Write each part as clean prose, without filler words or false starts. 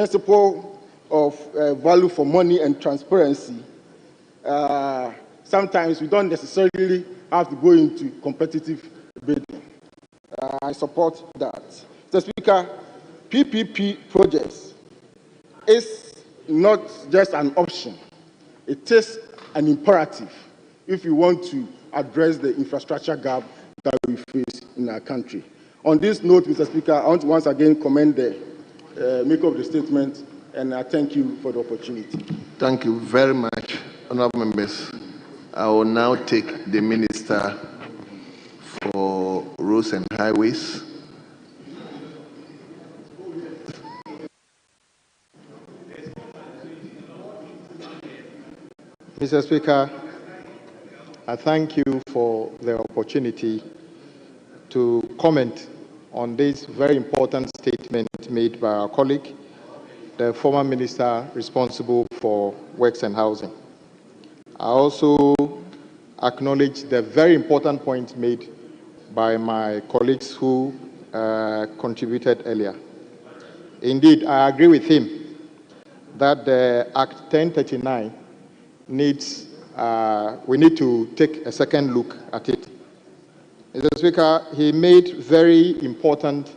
principle of value for money and transparency, sometimes we don't necessarily have to go into competitive bidding. I support that. Mr. Speaker, PPP projects is not just an option. It is an imperative if we want to address the infrastructure gap that we face in our country. On this note, Mr. Speaker, I want to once again commend the maker of the statement, and I thank you for the opportunity. Thank you very much, honorable members. I will now take the Minister for Roads and Highways. Mr. Speaker, I thank you for the opportunity to comment on this very important statement made by our colleague, the former minister responsible for works and housing. I also acknowledge the very important point made by my colleagues who contributed earlier. Indeed, I agree with him that the Act 1039 needs, we need to take a second look at it. Mr. Speaker, he made very important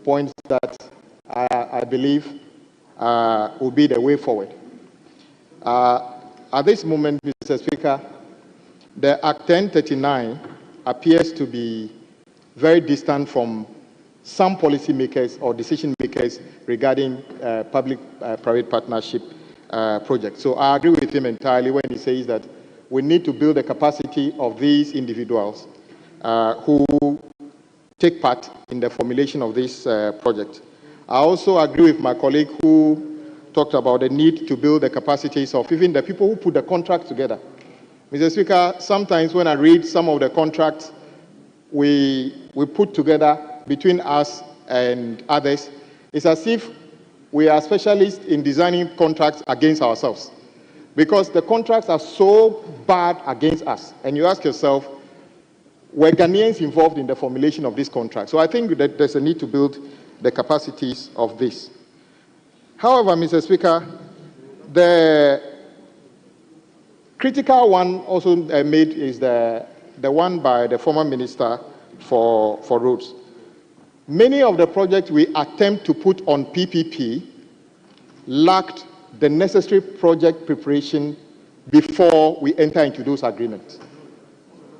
points that I believe will be the way forward. At this moment, Mr. Speaker, the Act 1039 appears to be very distant from some policymakers or decision makers regarding public-private partnership projects. So I agree with him entirely when he says that we need to build the capacity of these individuals who take part in the formulation of this project. I also agree with my colleague who talked about the need to build the capacities of even the people who put the contract together. Mr. Speaker, sometimes when I read some of the contracts we put together between us and others, it's as if we are specialists in designing contracts against ourselves, because the contracts are so bad against us. And you ask yourself, were Ghanaians involved in the formulation of this contract? So I think that there's a need to build the capacities of this. However, Mr. Speaker, the critical one also made is the one by the former minister for roads. Many of the projects we attempt to put on PPP lacked the necessary project preparation before we enter into those agreements,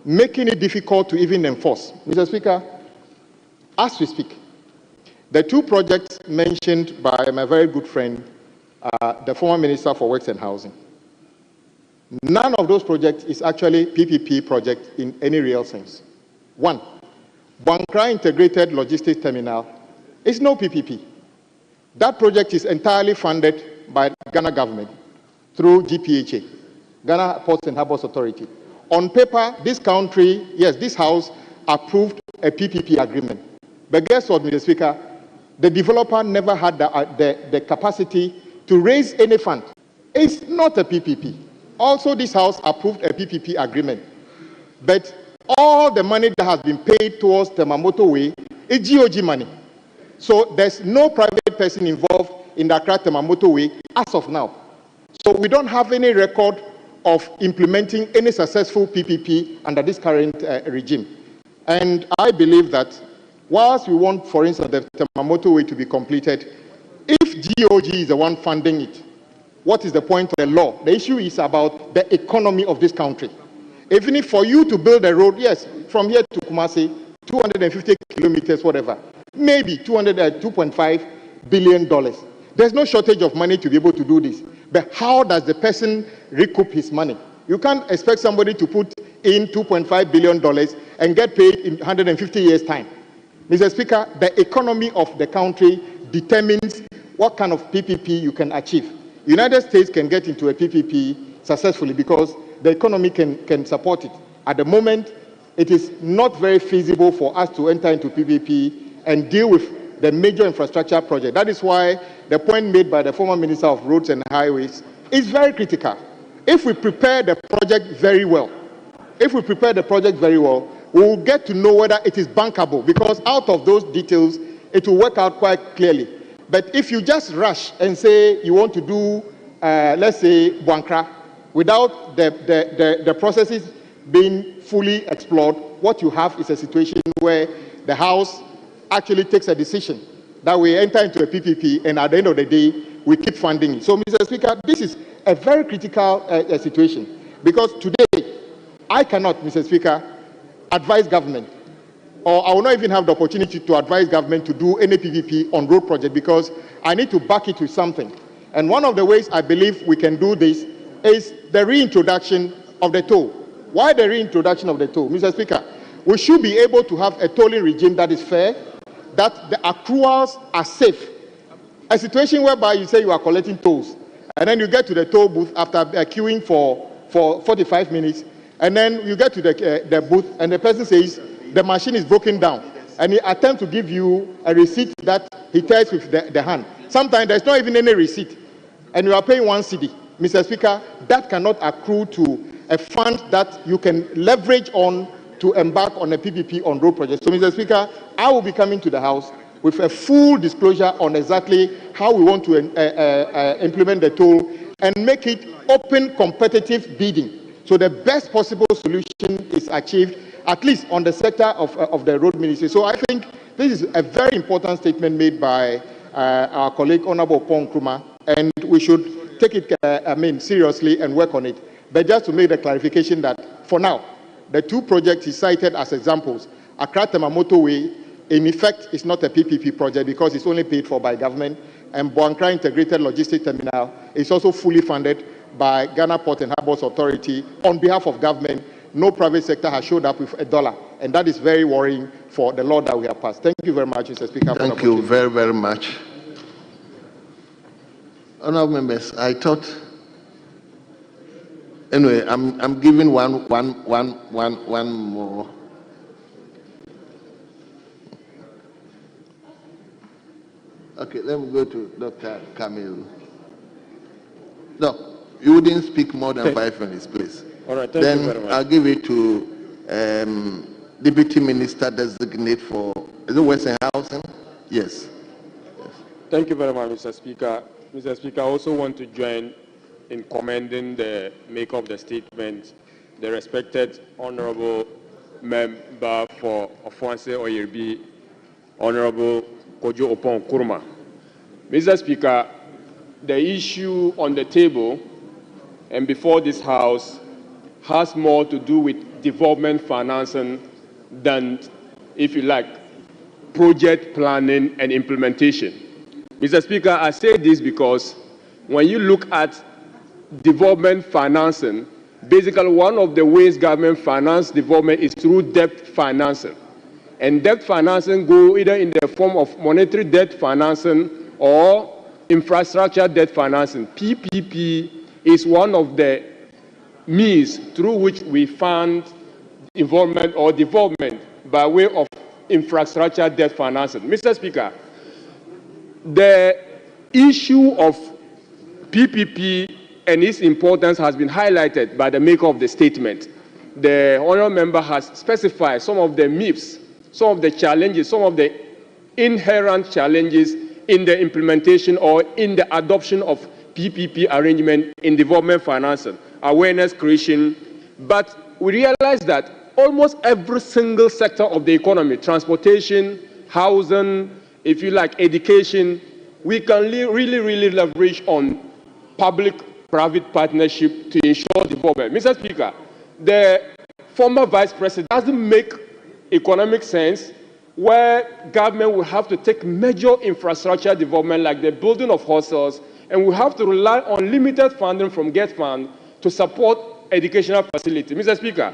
making it difficult to even enforce. Mr. Speaker, as we speak, the two projects mentioned by my very good friend, the former Minister for Works and Housing, none of those projects is actually PPP project in any real sense. One, Bankra Integrated Logistics Terminal is no PPP. That project is entirely funded by the Ghana government through GPHA, Ghana Ports and Harbours Authority. On paper, this country, yes, this House approved a PPP agreement. But guess what, Mr. Speaker? The developer never had the capacity to raise any fund. It's not a PPP. Also, this House approved a PPP agreement. But all the money that has been paid towards the motorway is GOG money. So there's no private person involved in the Accra motorway as of now. So we don't have any record of implementing any successful PPP under this current regime. And I believe that whilst we want, for instance, the motorway to be completed, if GOG is the one funding it, what is the point of the law? The issue is about the economy of this country. Even if for you to build a road, yes, from here to Kumasi, 250 kilometers, whatever, maybe $2.5 billion. There's no shortage of money to be able to do this. But how does the person recoup his money? You can't expect somebody to put in $2.5 billion and get paid in 150 years' time. Mr. Speaker, the economy of the country determines what kind of PPP you can achieve. The United States can get into a PPP successfully because the economy can support it. At the moment, it is not very feasible for us to enter into PPP and deal with the major infrastructure project. That is why the point made by the former Minister of Roads and Highways is very critical. If we prepare the project very well, we will get to know whether it is bankable, because out of those details, it will work out quite clearly. But if you just rush and say you want to do, let's say, Buankra, without the processes being fully explored, what you have is a situation where the House actually takes a decision that we enter into a PPP, and at the end of the day, we keep funding it. So, Mr. Speaker, this is a very critical situation, because today, I cannot, Mr. Speaker, advise government, or I will not even have the opportunity to advise government to do any PPP on road project, because I need to back it with something. And one of the ways I believe we can do this is the reintroduction of the toll. Why the reintroduction of the toll? Mr. Speaker, we should be able to have a tolling regime that is fair, that the accruals are safe. A situation whereby you say you are collecting tolls, and then you get to the toll booth after queuing for 45 minutes, and then you get to the booth, and the person says the machine is broken down, and he attempts to give you a receipt that he tells with the hand. Sometimes there's not even any receipt, and you are paying 1 cedi. Mr. Speaker, that cannot accrue to a fund that you can leverage on to embark on a PPP on road projects. So, Mr. Speaker, I will be coming to the House with a full disclosure on exactly how we want to implement the toll and make it open competitive bidding. So the best possible solution is achieved, at least on the sector of the road ministry. So I think this is a very important statement made by our colleague, Honorable Paul Nkrumah, and we should take it seriously and work on it. But just to make the clarification that for now, the two projects he cited as examples, Accra-Tema Motorway, in effect, is not a PPP project because it's only paid for by government, and Buankra Integrated Logistics Terminal is also fully funded by Ghana Port and Harbors Authority on behalf of government. No private sector has showed up with $1, and that is very worrying for the law that we have passed. Thank you very much, Mr. Speaker. Thank you very, very much. Honourable members, I thought. Anyway, I'm giving one more. Okay, let me go to Dr. Camille. No, you wouldn't speak more than 5 minutes, please. All right, thank you very much. I'll give it to Deputy Minister Designate for, is it Western Housing? Yes. Thank you very much, Mr. Speaker. Mr. Speaker, I also want to join in commending the maker of the statement, the respected Honorable Member for Ofuanse Oyerbi, Honorable Kojo Opon Nkrumah. Mr. Speaker, the issue on the table and before this House has more to do with development financing than, if you like, project planning and implementation. Mr. Speaker, I say this because when you look at development financing, basically one of the ways government finance development is through debt financing. And debt financing go either in the form of monetary debt financing or infrastructure debt financing. PPP is one of the means through which we fund involvement or development by way of infrastructure debt financing. Mr. Speaker, the issue of PPP and its importance has been highlighted by the maker of the statement. The honourable member has specified some of the myths, some of the challenges, some of the inherent challenges in the implementation or in the adoption of PPP arrangement in development financing, awareness creation. But we realize that almost every single sector of the economy, transportation, housing, if you like, education, we can really leverage on public-private partnership to ensure development. Mr. Speaker, the former Vice President doesn't make economic sense where government will have to take major infrastructure development like the building of hostels, and we have to rely on limited funding from GET Fund to support educational facilities. Mr. Speaker,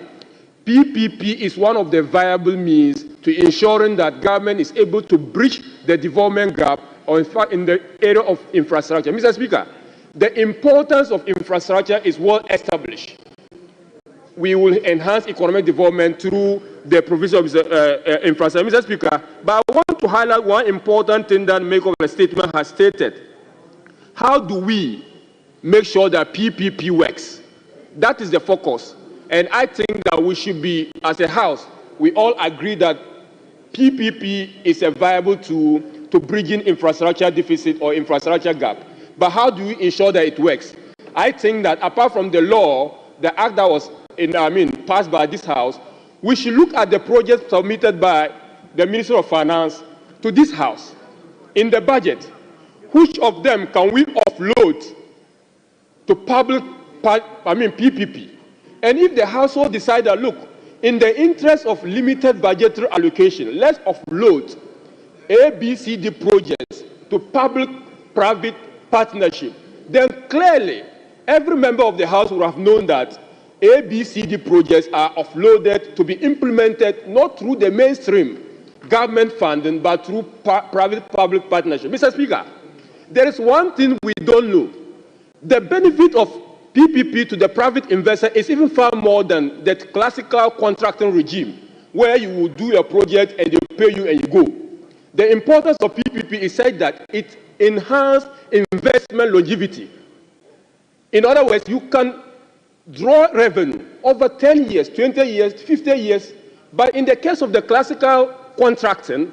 PPP is one of the viable means to ensuring that government is able to bridge the development gap or in fact in the area of infrastructure. Mr. Speaker, the importance of infrastructure is well established. We will enhance economic development through the provision of infrastructure. Mr. Speaker, but I want to highlight one important thing that the maker of the statement has stated. How do we make sure that PPP works? That is the focus. And I think that we should be, as a House, we all agree that PPP is a viable tool to bridging infrastructure deficit or infrastructure gap. But how do we ensure that it works? I think that apart from the law, the act that was passed by this House, we should look at the projects submitted by the Minister of Finance to this House in the budget. Which of them can we offload to public, PPP? And if the household decide that, look, in the interest of limited budgetary allocation, let's offload ABCD projects to public-private partnership, then clearly every member of the House would have known that ABCD projects are offloaded to be implemented not through the mainstream government funding, but through private-public partnership. Mr. Speaker, there is one thing we don't know. The benefit of PPP to the private investor is even far more than the classical contracting regime, where you will do a project and they pay you and you go. The importance of PPP is said that it enhances investment longevity. In other words, you can draw revenue over 10 years, 20 years, 50 years, but in the case of the classical contracting,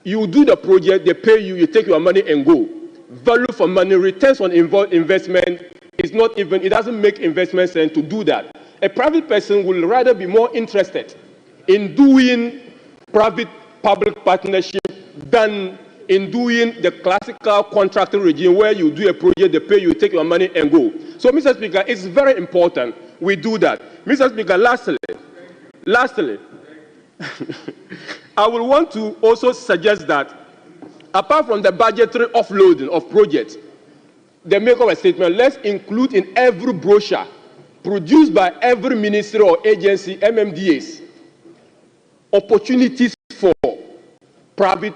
you do the project, they pay you, you take your money and go. Value for money, returns on investment is not even, it doesn't make investment sense to do that. A private person will rather be more interested in doing private-public partnership than in doing the classical contracting regime where you do a project, they pay you, take your money and go. So, Mr. Speaker, it's very important we do that. Mr. Speaker, lastly, I will want to also suggest that apart from the budgetary offloading of projects, the make of a statement, let's include in every brochure produced by every ministry or agency, MMDAs, opportunities for private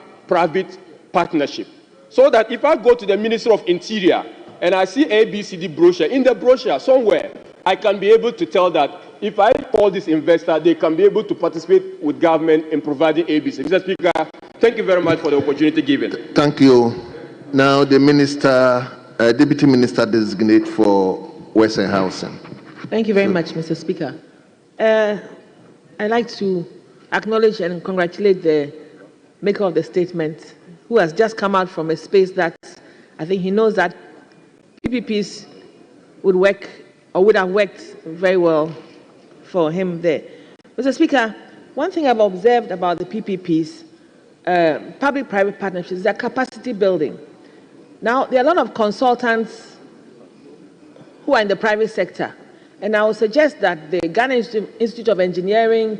partnership. So that if I go to the Ministry of Interior and I see ABCD brochure, in the brochure somewhere, I can be able to tell that if I call this investor, they can be able to participate with government in providing ABC. Mr. Speaker, thank you very much for the opportunity given. Thank you. Now the Minister, Deputy Minister Designate for Western Housing. Thank you very much, Mr. Speaker. I'd like to acknowledge and congratulate the maker of the statement, who has just come out from a space that I think he knows that PPPs would work or would have worked very well for him there. Mr. Speaker, one thing I've observed about the PPPs, public-private partnerships, is their capacity building. Now, there are a lot of consultants who are in the private sector, and I would suggest that the Ghana Institute of Engineering,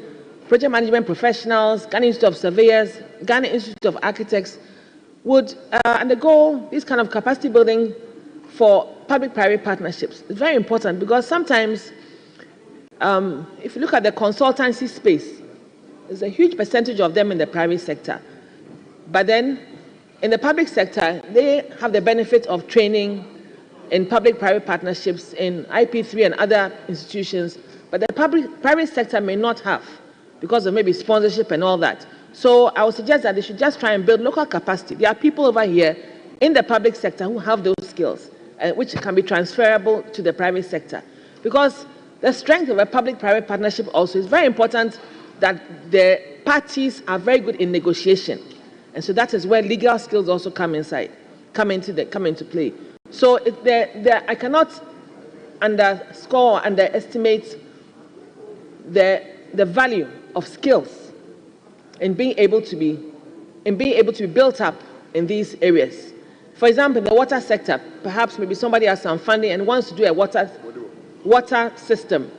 project management professionals, Ghana Institute of Surveyors, Ghana Institute of Architects would undergo this kind of capacity building for public-private partnerships. It's very important because sometimes, if you look at the consultancy space, there's a huge percentage of them in the private sector. But then, in the public sector, they have the benefit of training in public-private partnerships in IP3 and other institutions, but the private sector may not have because of maybe sponsorship and all that. So I would suggest that they should just try and build local capacity. There are people over here in the public sector who have those skills, which can be transferable to the private sector. Because the strength of a public-private partnership also is very important that the parties are very good in negotiation. And so that is where legal skills also come into play. So I cannot underscore or underestimate the value of skills in being able to be built up in these areas. For example, in the water sector, perhaps maybe somebody has some funding and wants to do a water system.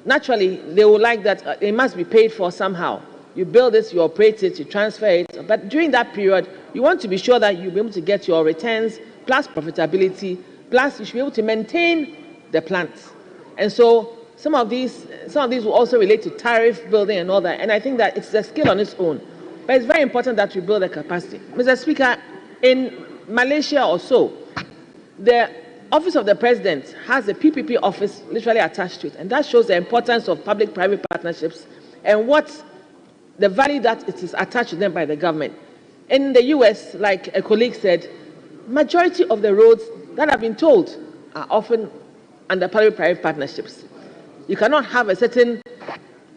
Naturally, they would like that it must be paid for somehow. You build it, you operate it, you transfer it. But during that period, you want to be sure that you'll be able to get your returns, plus profitability, plus you should be able to maintain the plants. And so some of these will also relate to tariff building and all that. And I think that it's a skill on its own. But it's very important that we build the capacity. Mr. Speaker, in Malaysia or so, the Office of the President has a PPP office literally attached to it. And that shows the importance of public-private partnerships and what the value that it is attached to them by the government. In the US, like a colleague said, majority of the roads that have been told are often under public-private partnerships. You cannot have a certain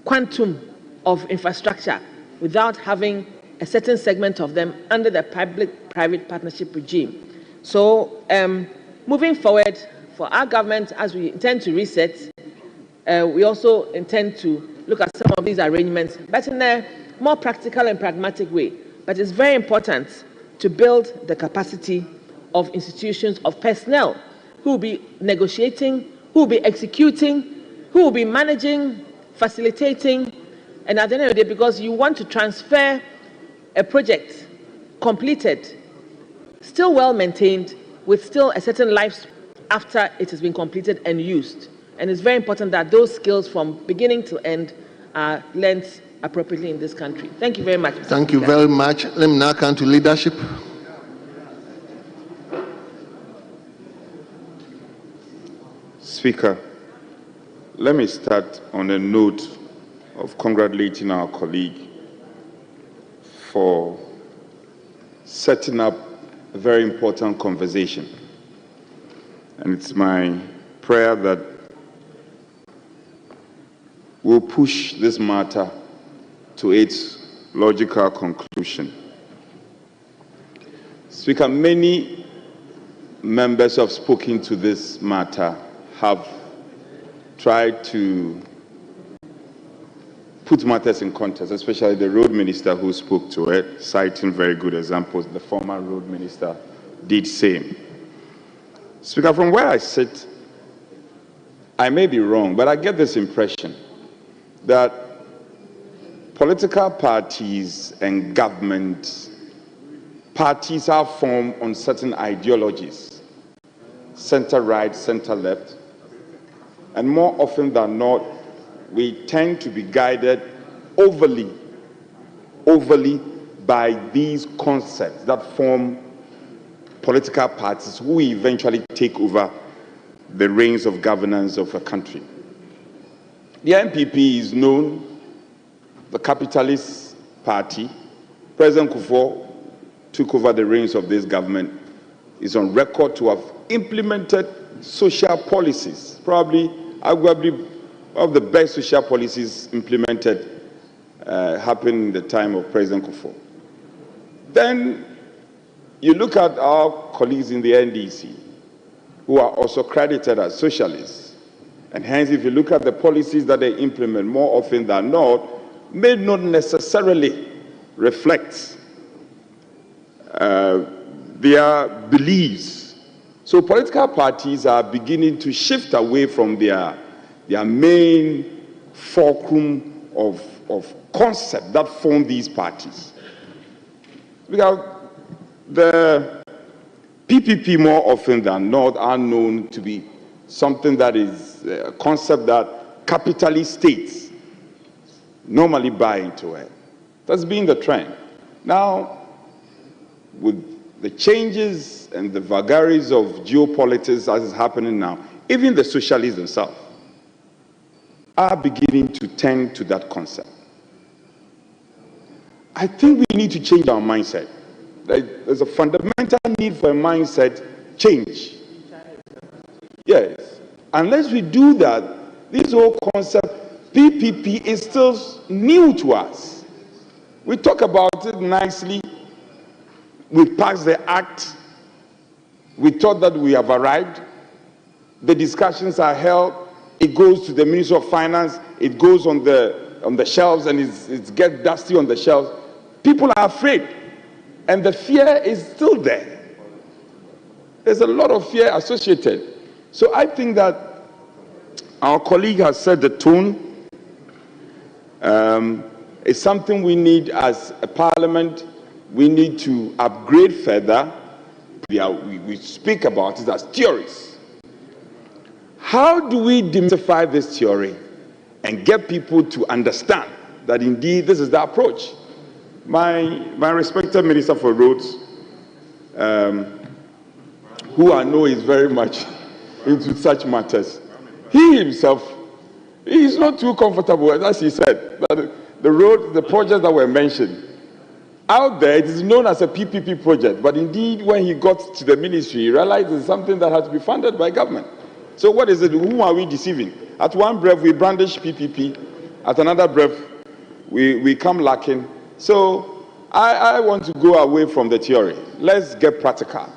quantum of infrastructure without having a certain segment of them under the public-private partnership regime. So moving forward, for our government, as we intend to reset, we also intend to look at some of these arrangements, but in a more practical and pragmatic way. But it's very important to build the capacity of institutions, of personnel who will be negotiating, who will be executing, who will be managing, facilitating, and at the end of the day, because you want to transfer a project completed, still well maintained, with still a certain life after it has been completed and used. And it's very important that those skills from beginning to end are learned appropriately in this country. Thank you very much, Mr. Thank you Speaker. very much. Let me now come to leadership. Speaker, let me start on a note of congratulating our colleague for setting up a very important conversation. And it's my prayer that we'll push this matter to its logical conclusion. Speaker, many members who have spoken to this matter have tried to put matters in context, especially the road minister who spoke to it, citing very good examples. The former road minister did same. Speaker, from where I sit, I may be wrong, but I get this impression that political parties and government parties are formed on certain ideologies, center-right, center-left, and more often than not, we tend to be guided overly by these concepts that form political parties who eventually take over the reins of governance of a country. The NPP is known, the capitalist party. President Kufuor took over the reins of this government, is on record to have implemented social policies, probably, arguably, one of the best social policies implemented happened in the time of President Kufuor. Then you look at our colleagues in the NDC, who are also credited as socialists. And hence, if you look at the policies that they implement, more often than not, may not necessarily reflect their beliefs. So political parties are beginning to shift away from their main fulcrum of concept that form these parties. Because the PPP, more often than not, are known to be something that is a concept that capitalist states normally buy into it. That's been the trend. Now, with the changes and the vagaries of geopolitics as is happening now, even the socialists themselves are beginning to tend to that concept. I think we need to change our mindset. There's a fundamental need for a mindset change. Yes. Unless we do that, this whole concept, PPP, is still new to us. We talk about it nicely. We passed the act. We thought that we have arrived. The discussions are held. It goes to the Ministry of Finance. It goes on the shelves, and it gets dusty on the shelves. People are afraid, and the fear is still there. There's a lot of fear associated. So I think that our colleague has set the tone. It's something we need as a parliament. We need to upgrade further. We speak about it as theories. How do we demystify this theory and get people to understand that indeed this is the approach? My respected Minister for Roads, who I know is very much into such matters, he himself, he is not too comfortable, as he said, that the projects that were mentioned, out there it is known as a PPP project, but indeed when he got to the ministry, he realized it's something that has to be funded by government. So what is it? Whom are we deceiving? At one breath, we brandish PPP. At another breath, we come lacking. So I want to go away from the theory. Let's get practical.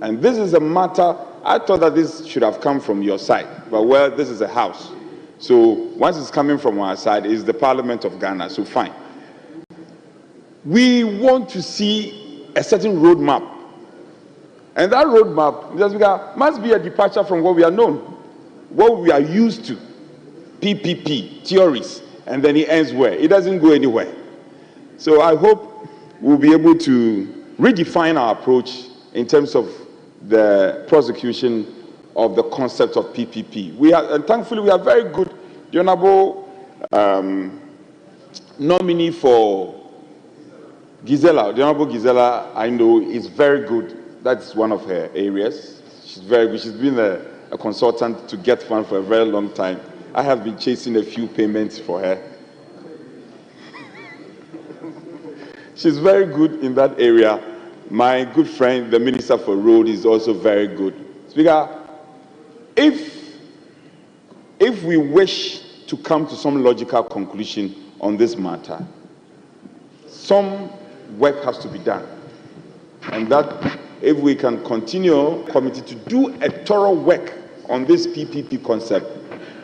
And this is a matter, I thought that this should have come from your side. But well, this is a house. So once it's coming from our side, it's the Parliament of Ghana, so fine. We want to see a certain roadmap. And that roadmap, Mr. Speaker, must be a departure from what we are known, what we are used to. PPP, theories, and then it ends where? It doesn't go anywhere. So I hope we'll be able to redefine our approach in terms of the prosecution of the concept of PPP. And thankfully, we are very good. The Honorable nominee for Gisela, the Honorable Gisela, I know, is very good. That's one of her areas. She's very good. She's been a consultant to get funds for a very long time. I have been chasing a few payments for her. She's very good in that area. My good friend, the Minister for Road, is also very good. Speaker, if we wish to come to some logical conclusion on this matter, some work has to be done. And that if we can continue committee to do a thorough work on this PPP concept,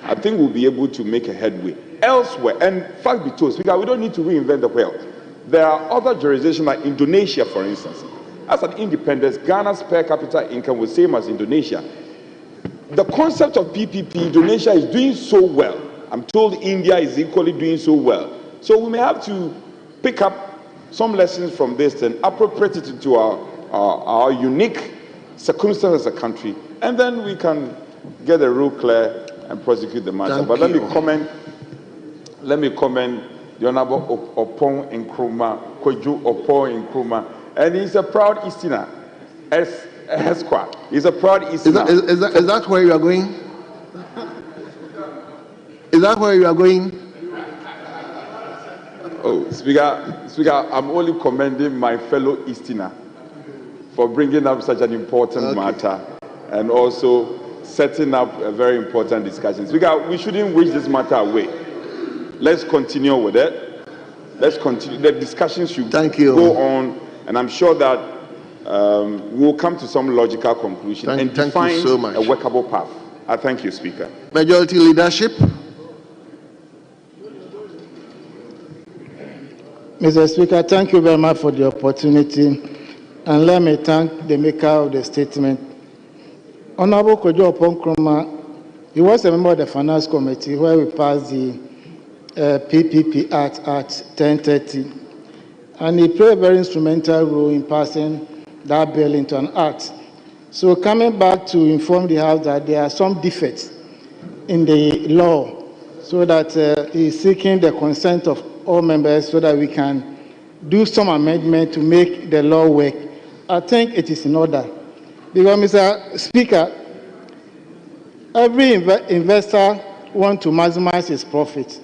I think we'll be able to make a headway. Elsewhere, and fact be told, Speaker, we don't need to reinvent the wheel. There are other jurisdictions like Indonesia, for instance. As an independence, Ghana's per capita income was the same as Indonesia. The concept of PPP, Indonesia is doing so well. I'm told India is equally doing so well. So we may have to pick up some lessons from this and appropriate it into our unique circumstances as a country, and then we can get the rule clear and prosecute the matter. But let me comment the Honorable Opon Nkrumah, Koju Opon Nkrumah, and he's a proud Easterner. Esquire. He's a proud Easterner. Is that where you are going? Is that where you are going? Oh, Speaker, I'm only commending my fellow Easterner for bringing up such an important matter and also setting up a very important discussion. Speaker, we shouldn't wish this matter away. Let's continue with it. Let's continue. The discussion should go on, and I'm sure that we'll come to some logical conclusion and define a workable path. I thank you, Speaker. Majority leadership. Mr. Speaker, thank you very much for the opportunity, and let me thank the maker of the statement. Honorable Kojo Opon Nkrumah, he was a member of the Finance Committee where we passed the PPP Act at 10:30, and he played a very instrumental role in passing that bill into an act. So coming back to inform the House that there are some defects in the law, so that he is seeking the consent of all members so that we can do some amendment to make the law work. I think it is in order. Because, Mr. Speaker, every investor wants to maximize his profit.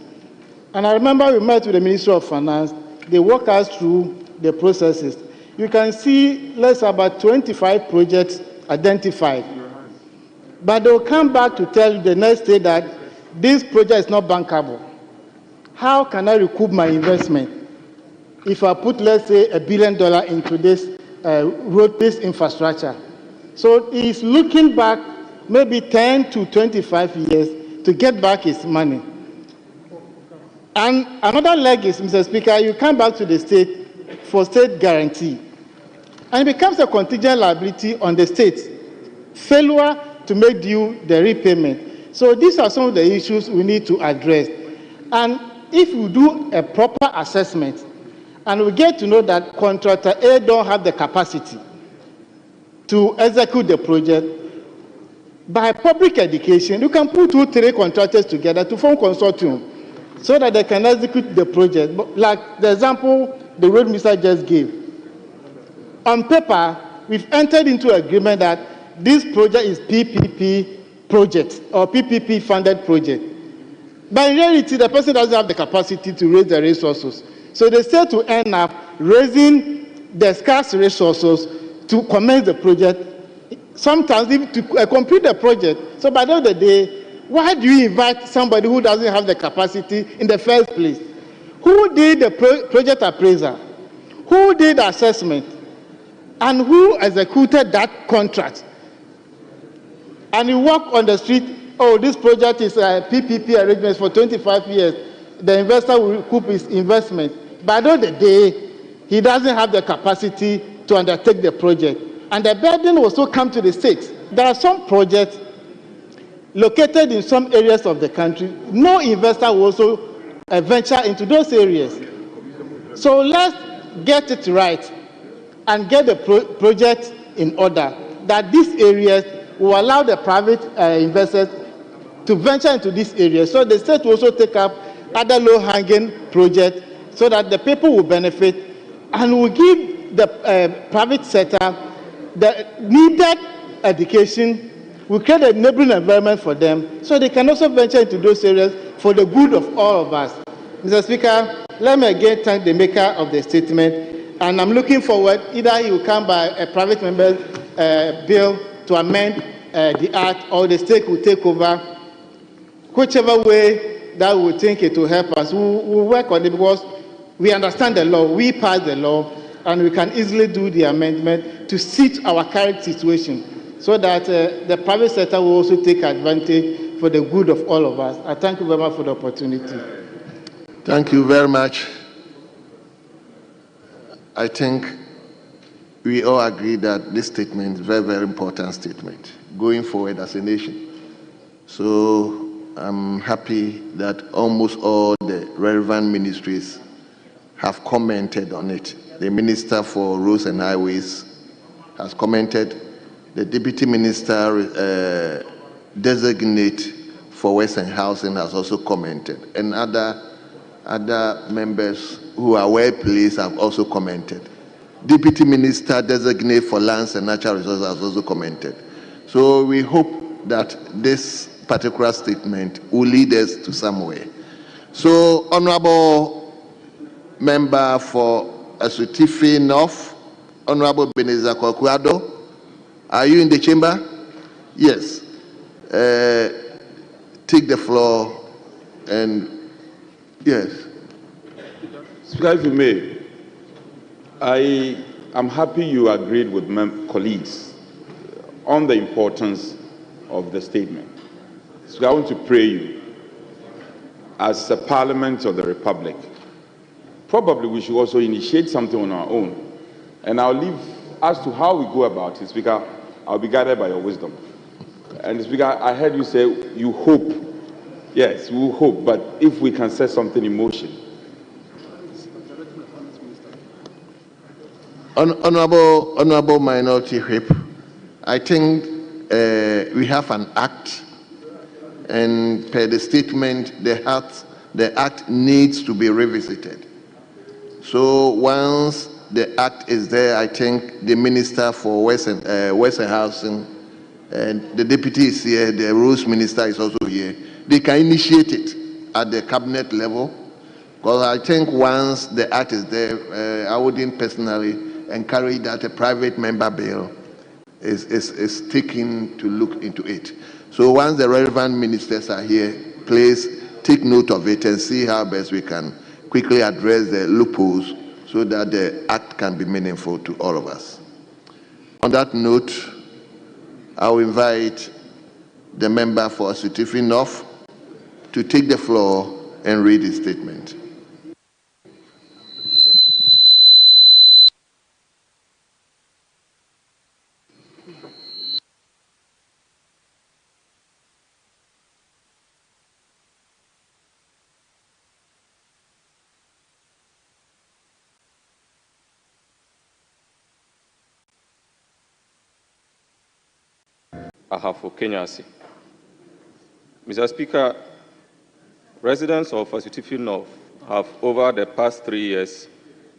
And I remember we met with the Ministry of Finance. They walk us through the processes. You can see about 25 projects identified. But they'll come back to tell you the next day that this project is not bankable. How can I recoup my investment if I put, let's say, $1 billion into this road-based infrastructure? So he's looking back maybe 10 to 25 years to get back his money. And another leg is, Mr. Speaker, you come back to the state for state guarantee. And it becomes a contingent liability on the state. Failure to make due the repayment. So these are some of the issues we need to address. And if we do a proper assessment, and we get to know that contractor A don't have the capacity to execute the project, by public education, you can put 2-3 contractors together to form consortium so that they can execute the project. But like the example the road minister just gave. On paper, we've entered into agreement that this project is PPP project or PPP funded project. But in reality, the person doesn't have the capacity to raise the resources. So they start to end up raising the scarce resources to commence the project, sometimes even to complete the project. So by the end of the day, why do you invite somebody who doesn't have the capacity in the first place? Who did the project appraisal? Who who did assessment, and who executed that contract. And you walk on the street, oh, this project is a PPP arrangement for 25 years. The investor will recoup his investment. By the end of the day, he doesn't have the capacity to undertake the project. And the burden will also come to the states. There are some projects located in some areas of the country. No investor will also venture into those areas. So let's get it right and get the project in order, that these areas will allow the private investors to venture into these areas. So the state will also take up other low-hanging projects so that the people will benefit and will give the private sector the needed education. We create a enabling environment for them so they can also venture into those areas for the good of all of us. Mr. Speaker, let me again thank the maker of the statement, and I'm looking forward, either he will come by a private member bill to amend the act, or the state will take over. Whichever way that we think it will help us, we'll work on it, because we understand the law, we pass the law, and we can easily do the amendment to suit our current situation, so that the private sector will also take advantage for the good of all of us. I thank you very much for the opportunity. Thank you very much. I think we all agree that this statement is a very, very important statement going forward as a nation. So I'm happy that almost all the relevant ministries have commented on it. The Minister for Roads and Highways has commented. The Deputy Minister designate for Western Housing has also commented. And other members who are well placed have also commented. Deputy Minister designate for Lands and Natural Resources has also commented. So we hope that this particular statement will lead us to somewhere. So, Honorable Member for Asutifi North, Honorable Beneza Kwakuado, are you in the chamber? Yes. Take the floor and yes. Speaker, if you may, I am happy you agreed with my colleagues on the importance of the statement. So I want to pray you, as a Parliament of the Republic, probably we should also initiate something on our own. And I'll leave as to how we go about it, Speaker, I'll be guided by your wisdom. And Speaker, I heard you say you hope. Yes, we will hope, but if we can set something in motion. Honorable Minority Whip, I think we have an act, and per the statement, the act needs to be revisited. So once the act is there, I think the Minister for Western Housing, and the Deputy is here, the Rules Minister is also here. They can initiate it at the cabinet level, because I think once the act is there, I wouldn't personally encourage that a private member bill is taken to look into it. So once the relevant ministers are here, please take note of it and see how best we can quickly address the loopholes so that the act can be meaningful to all of us. On that note, I will invite the member for Asutifi North to take the floor and read his statement. Ahafo Kenyasi. Mr. Speaker, residents of Asutifi North have over the past 3 years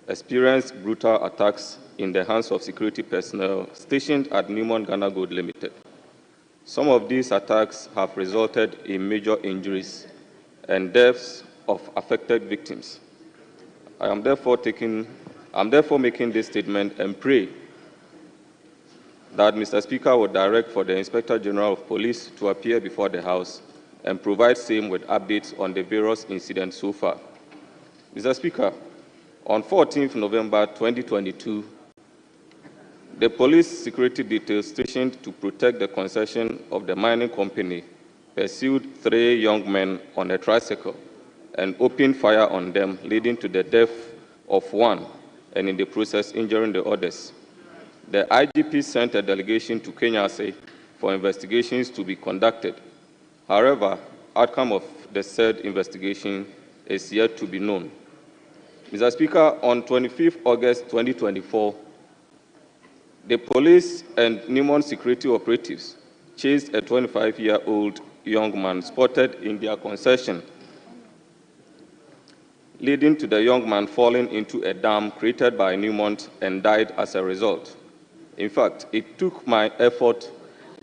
experienced brutal attacks in the hands of security personnel stationed at Newmont Ghana Gold Limited. Some of these attacks have resulted in major injuries and deaths of affected victims. I am therefore making this statement and pray that Mr. Speaker would direct for the Inspector General of Police to appear before the House and provide same with updates on the various incidents so far. Mr. Speaker, On 14th November 2022, the police security detail stationed to protect the concession of the mining company pursued 3 young men on a tricycle and opened fire on them, leading to the death of one and in the process injuring the others. The IGP sent a delegation to Kenyase for investigations to be conducted. However, outcome of the said investigation is yet to be known. Mr. Speaker, on 25th August 2024, the police and Newmont security operatives chased a 25-year-old young man spotted in their concession, leading to the young man falling into a dam created by Newmont and died as a result. In fact, it took my effort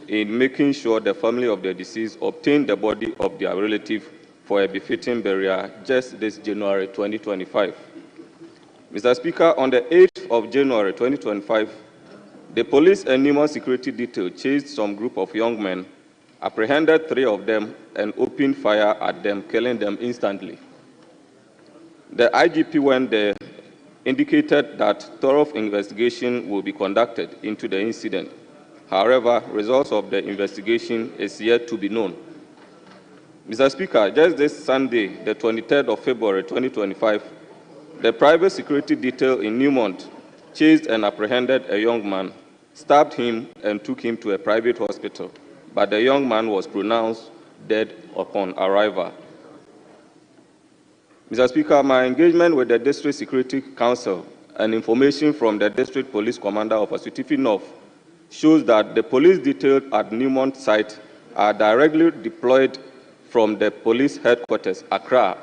in making sure the family of the deceased obtained the body of their relative for a befitting burial just this January 2025. Mr. Speaker, on the 8th of January 2025, the police and Newmont security detail chased some group of young men, apprehended 3 of them, and opened fire at them, killing them instantly. The IGP, when there, indicated that thorough investigation will be conducted into the incident. However, results of the investigation is yet to be known. Mr. Speaker, just this Sunday, the 23rd of February 2025, the private security detail in Newmont chased and apprehended a young man, stabbed him, and took him to a private hospital, but the young man was pronounced dead upon arrival. Mr. Speaker, my engagement with the District Security Council and information from the District Police Commander of Asutifi North shows that the police detailed at Newmont site are directly deployed from the police headquarters, Accra,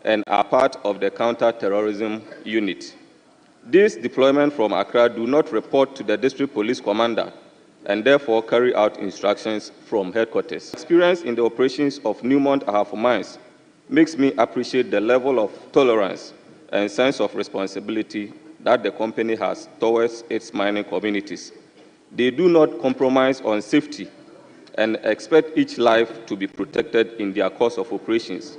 and are part of the counter-terrorism unit. This deployment from Accra do not report to the District Police Commander and therefore carry out instructions from headquarters. Experience in the operations of Newmont Ahafo Mines makes me appreciate the level of tolerance and sense of responsibility that the company has towards its mining communities. They do not compromise on safety and expect each life to be protected in their course of operations.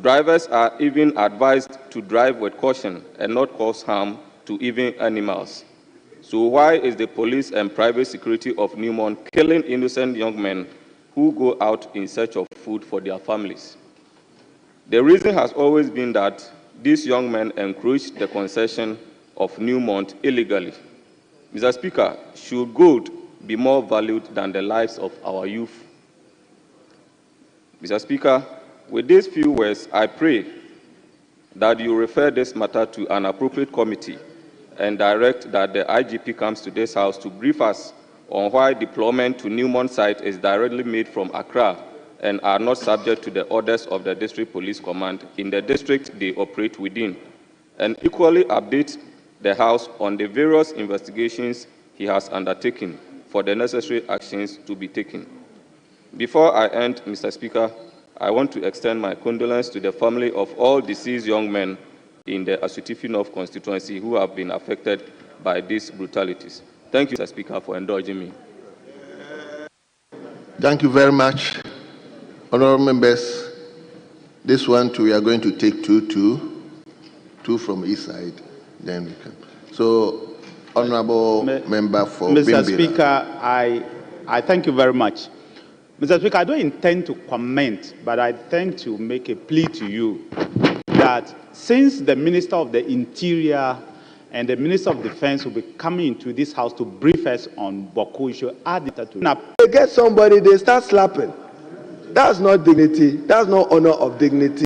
Drivers are even advised to drive with caution and not cause harm to even animals. So why is the police and private security of Newmont killing innocent young men who go out in search of food for their families? The reason has always been that these young men encroached the concession of Newmont illegally. Mr. Speaker, should gold be more valued than the lives of our youth? Mr. Speaker, with these few words, I pray that you refer this matter to an appropriate committee and direct that the IGP comes to this House to brief us on why deployment to Newmont site is directly made from Accra and are not subject to the orders of the District Police Command in the district they operate within, and equally update the House on the various investigations he has undertaken for the necessary actions to be taken. Before I end, Mr. Speaker, I want to extend my condolence to the family of all deceased young men in the Asutifi North constituency who have been affected by these brutalities. Thank you, Mr. Speaker, for indulging me. Thank you very much. Honorable members, this one too, we are going to take two from each side. Then we can. So, Honorable Member for Mr. Bimbira. Speaker, I thank you very much. Mr. Speaker, I don't intend to comment, but I intend to make a plea to you that since the Minister of the Interior and the Minister of Defense will be coming into this House to brief us on Boko, you should add it to now. They get somebody, they start slapping. That's not dignity. That's not honor of dignity.